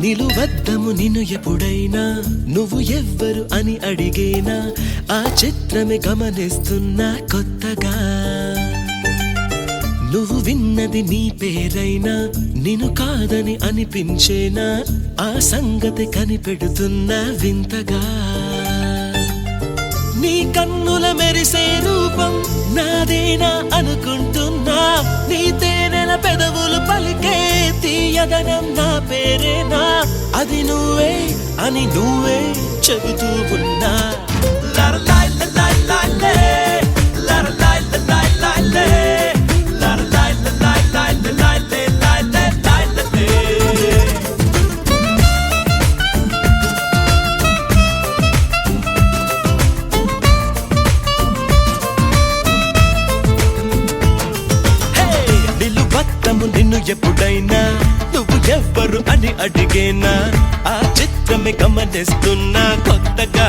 నిలువద్దము నిన్ను ఎప్పుడైనా నువ్వు ఎవ్వరు అని అడిగేనా ఆ చిత్రమే గమనిస్తున్నా కొత్తగా నువ్వు విన్నది నీ పేరైనా నిన్ను కాదని అనిపించేనా ఆ సంగతి కనిపెడుతున్నా వింతగా నీ కన్నుల మెరిసే రూపం నాదేనా అనుకుంటున్నా నీ తేనెల పెదవులు పలికే తీయదనం నా పేరేనా అది నువ్వే అని నువ్వే చెబుతూ ఉన్నా నిన్ను ఎప్పుడైనా నువ్వు ఎవ్వరు అని అడిగేనా ఆ చిత్రమే గమనిస్తున్నా కొత్తగా